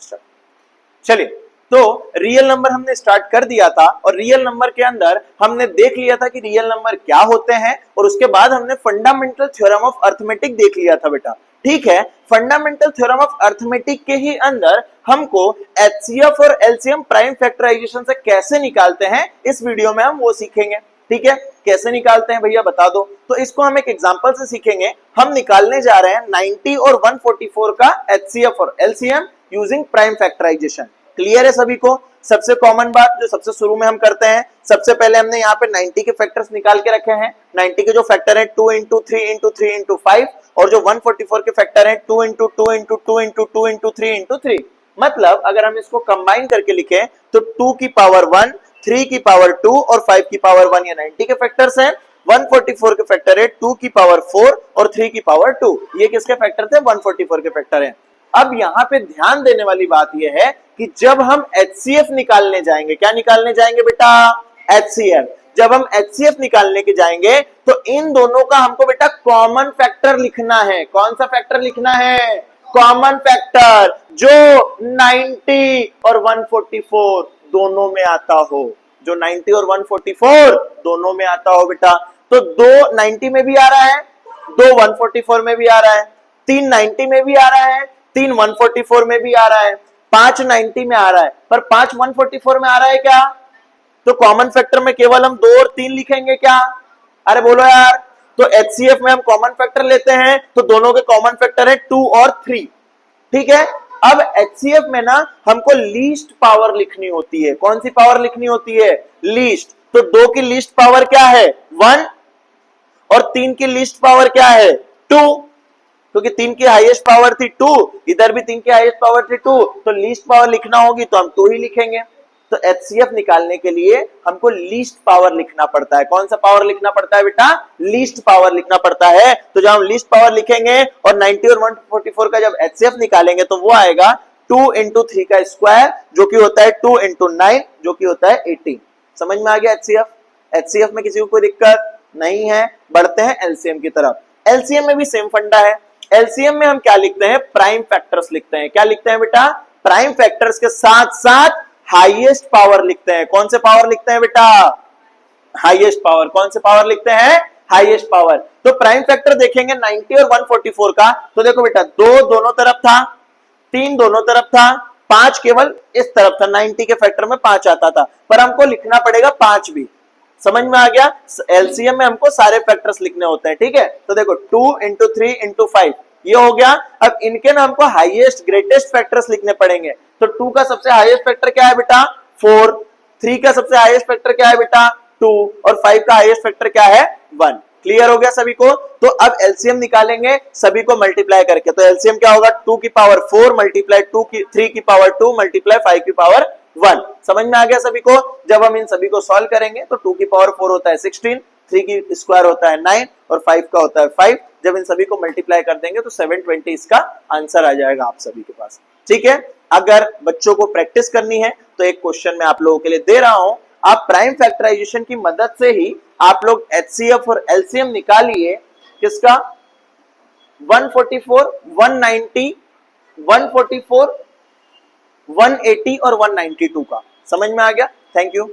Construct. चलिए, तो real number हमने स्टार्ट कर दिया था और रियल नंबर के अंदर हमने देख लिया था कि रियल नंबर क्या होते हैं और उसके बाद हमने फंडामेंटल थ्योरम ऑफ अर्थमेटिक देख लिया था बेटा। ठीक है, फंडामेंटल थ्योरम ऑफ अर्थमेटिक के ही अंदर हमको एचसीएफ और एलसीएम प्राइम फैक्टराइजेशन से कैसे निकालते हैं इस वीडियो में हम वो सीखेंगे। ठीक है, कैसे निकालते हैं भैया बता दो। तो इसको हम एक एग्जांपल से सीखेंगे। हम निकालने जा रहे हैं 90 और 144 का एचसीएफ और LCM using prime factorization. Clear है सभी को? सबसे कॉमन बात जो सबसे शुरू में हम करते हैं, सबसे पहले हमने यहाँ पे 90 के फैक्टर्स निकाल के रखे हैं। 90 के जो फैक्टर है 2 इंटू 3 इंटू 3 इंटू 5 और जो 144 के फैक्टर है 2 into 2 into 2 into 2 into 3 into 3। मतलब अगर हम इसको कंबाइन करके लिखें तो 2 की पावर 1, 3 की पावर 2 और 5 की पावर 1 ये 90 के फैक्टर्स हैं। 144 के फैक्टर है 2 की पावर 4 और 3 की पावर 2। ये किसके फैक्टर थे? 144 के फैक्टर हैं। अब यहाँ पे ध्यान देने वाली बात यह है कि जब हम एचसीएफ निकालने जाएंगे, क्या निकालने जाएंगे बेटा? एचसीएफ। जब हम एचसीएफ निकालने के जाएंगे तो इन दोनों का हमको बेटा कॉमन फैक्टर लिखना है। कौन सा फैक्टर लिखना है? कॉमन फैक्टर जो 90 और 144 दोनों में आता हो, जो 90 और 144 दोनों में आता हो बेटा। तो 2 90 में भी आ रहा है, 2 144 में भी आ रहा है, 3 90 में भी आ रहा है, 3 144 में भी आ रहा है, 5 90 में आ रहा है, पर 5 144 में आ रहा है क्या? तो कॉमन फैक्टर में केवल हम 2 और 3 लिखेंगे क्या? अरे बोलो यार। तो एचसीएफ में हम कॉमन फैक्टर लेते हैं तो दोनों के कॉमन फैक्टर है 2 और 3। ठीक है, अब एचसीएफ में ना हमको लीस्ट पावर लिखनी होती है। कौन सी पावर लिखनी होती है? लीस्ट। तो 2 की लीस्ट पावर क्या है? 1 और 3 की लीस्ट पावर क्या है? 2, क्योंकि 3 की हाईएस्ट पावर थी 2, इधर भी 3 की हाईएस्ट पावर थी 2, तो लीस्ट पावर लिखना होगी तो हम 2 ही लिखेंगे। तो एचसीएफ निकालने के लिए हमको लीस्ट पावर लिखना पड़ता है। कौन सा पावर लिखना पड़ता है बेटा? लीस्ट पावर लिखना पड़ता है। तो जब हम लीस्ट पावर लिखेंगे और 90 और 144 का जब एचसीएफ निकालेंगे तो वो आएगा 2 इंटू 3 का स्क्वायर जो कि होता है 2 इंटू 9 जो कि होता है 18। समझ में आ गया एचसीएफ? एचसीएफ में किसी को कोई दिक्कत नहीं है। बढ़ते हैं एलसीएम की तरफ। एलसीएम में भी सेम फंडा है। एलसीएम में हम क्या लिखते हैं? प्राइम फैक्टर्स लिखते हैं। क्या लिखते हैं बेटा? प्राइम फैक्टर्स के साथ साथ हाईएस्ट पावर लिखते हैं। कौन से पावर लिखते हैं बेटा? Highest power. कौन से पावर लिखते हैं? Highest power. तो प्राइम फैक्टर देखेंगे 90 और 144 का, तो देखो बेटा 2 दोनों तरफ था, 3 दोनों तरफ था, 5 केवल इस तरफ था। 90 के फैक्टर में 5 आता था, पर हमको लिखना पड़ेगा 5 भी। समझ में आ गया? एलसीएम में हमको सारे फैक्टर्स लिखने होते हैं। ठीक है, तो देखो 2 इंटू 3 इंटू 5 ये हो गया। अब इनके ना हमको हाईएस्ट ग्रेटेस्ट फैक्टर्स लिखने पड़ेंगे। तो 2 का सबसे हाईएस्ट फैक्टर क्या है बेटा? 4। 3 का सबसे हाईएस्ट फैक्टर क्या है बेटा? 2 और 5 का हाईएस्ट फैक्टर क्या है? 1। क्लियर हो गया सभी को? तो अब एलसीएम निकालेंगे सभी को मल्टीप्लाई करके। तो एलसीएम क्या होगा? 2 की पावर 4 मल्टीप्लाई 3 की पावर 2 मल्टीप्लाई 5 की पावर 1। समझ में आ गया सभी को? जब हम इन सभी को सॉल्व करेंगे तो 2 की पावर 4 होता है 16, 3 की स्क्वायर होता है 9 और 5 का होता है 5। जब इन सभी को मल्टीप्लाई कर देंगे तो 720 इसका आंसर आ जाएगा आप सभी के पास। ठीक है, अगर बच्चों को प्रैक्टिस करनी है तो एक क्वेश्चन मैं आप लोगों के लिए दे रहा हूं। आप प्राइम फैक्टराइजेशन की मदद से ही आप लोग एचसीएफ और एलसीएम निकालिए। किसका? 144, 190, 144, 180 और 192 का। समझ में आ गया? Thank you.